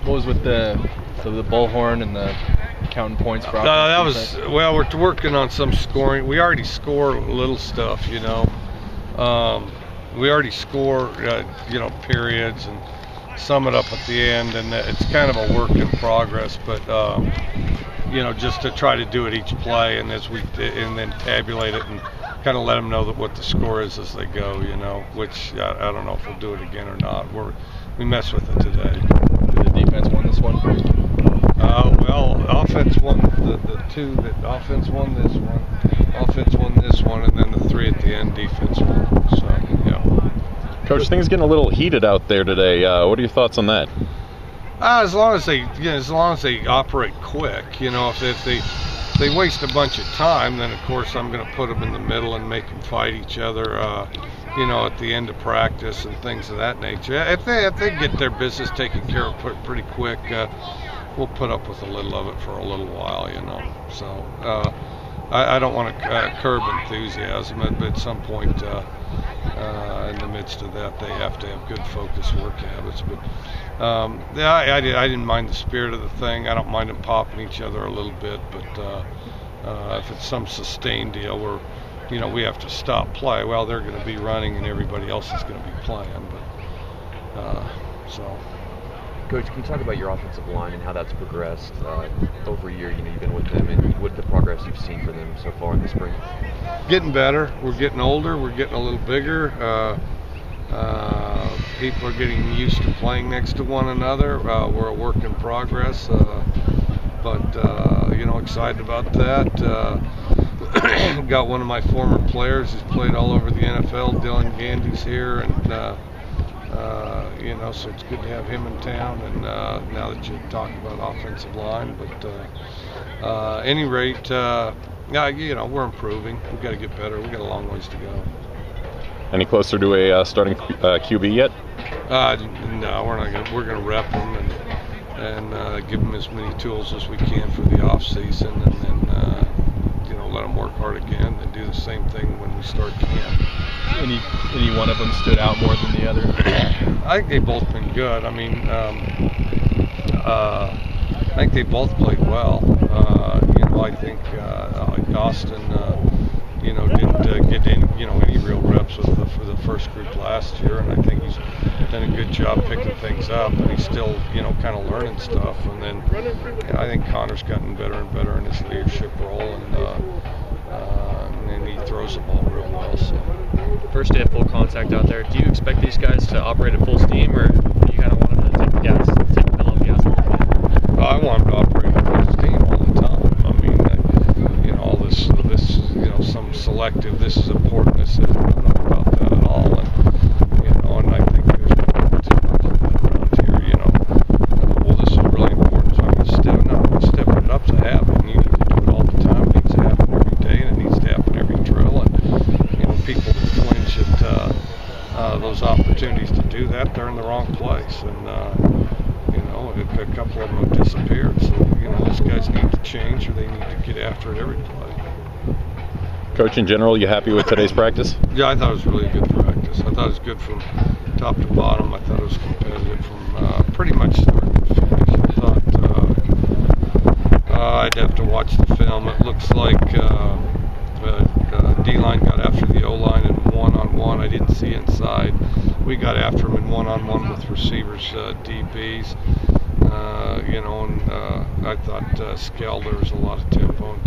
What was with the bullhorn and the counting points for offense? That was, well, we're working on some scoring. We already score little stuff, you know. We already score, you know, periods and sum it up at the end, and it's kind of a work in progress. But you know, just to try to do it each play, and then tabulate it and kind of let them know that what the score is as they go, you know. Which I don't know if we'll do it again or not. We mess with it today. Did the defense won this one? Well, offense won the two. That offense won this one. Offense won this one, and then the three at the end, defense won. So, yeah. Coach, things getting a little heated out there today. What are your thoughts on that? As long as they operate quick, you know, if they waste a bunch of time, then of course I'm going to put them in the middle and make them fight each other. You know, at the end of practice and things of that nature. If they get their business taken care of pretty quick, we'll put up with a little of it for a little while, you know. So I don't want to curb enthusiasm, but at some point in the midst of that, they have to have good focused work habits. But yeah, I didn't mind the spirit of the thing. I don't mind them popping each other a little bit, but if it's some sustained deal where, you know, we have to stop play, well, they're going to be running and everybody else is going to be playing. But so. Coach, can you talk about your offensive line and how that's progressed over a year? You know, you've been with them, and what the progress you've seen for them so far in the spring? Getting better. We're getting older. We're getting a little bigger. People are getting used to playing next to one another. We're a work in progress, but you know, excited about that. Got one of my former players who's played all over the NFL. Dylan Gandy's here, and you know, so it's good to have him in town. And now that you talk about offensive line, but any rate, yeah, you know, we're improving. We've got to get better. We've got a long ways to go. Any closer to a starting QB yet? No, we're not gonna. We're gonna rep them and give them as many tools as we can for the off season, and then you know, let them work hard again and do the same thing when we start camp. Any one of them stood out more than the other? I think they've both been good. I mean, I think they both played well. You know, I think Austin, you know, didn't get any real reps for the first group last year, and I think he's done a good job picking things up, and he's still, you know, kind of learning stuff. And then, you know, I think Connor's gotten better and better in his leadership role, and he throws the ball real well. So. First day of full contact out there, do you expect these guys to operate at full steam, or do you kind of want them to take the pedal off the gas? I want them to operate at full steam all the time. I mean, you know, all this, you know, some selective, this is important, this isn't. I don't know about that at all. And, you know, and I think there's too much around here, you know. Well, this is really important, so I'm going to step it up to happen. You need to do it all the time. It needs to happen every day, and it needs to happen every drill. And, you know, people that flinch at those opportunities to do that, they're in the wrong place. And, you know, a couple of them have disappeared. So, you know, those guys need to change, or they need to get after it every play. Coach, in general, you happy with today's practice? Yeah, I thought it was really good practice. I thought it was good from top to bottom. I thought it was competitive from pretty much start to finish. I thought I'd have to watch the film. It looks like D-line got after the O-line in one-on-one. I didn't see inside. We got after him in one-on-one with receivers, DBs. You know, and I thought Skell, there was a lot of tempo and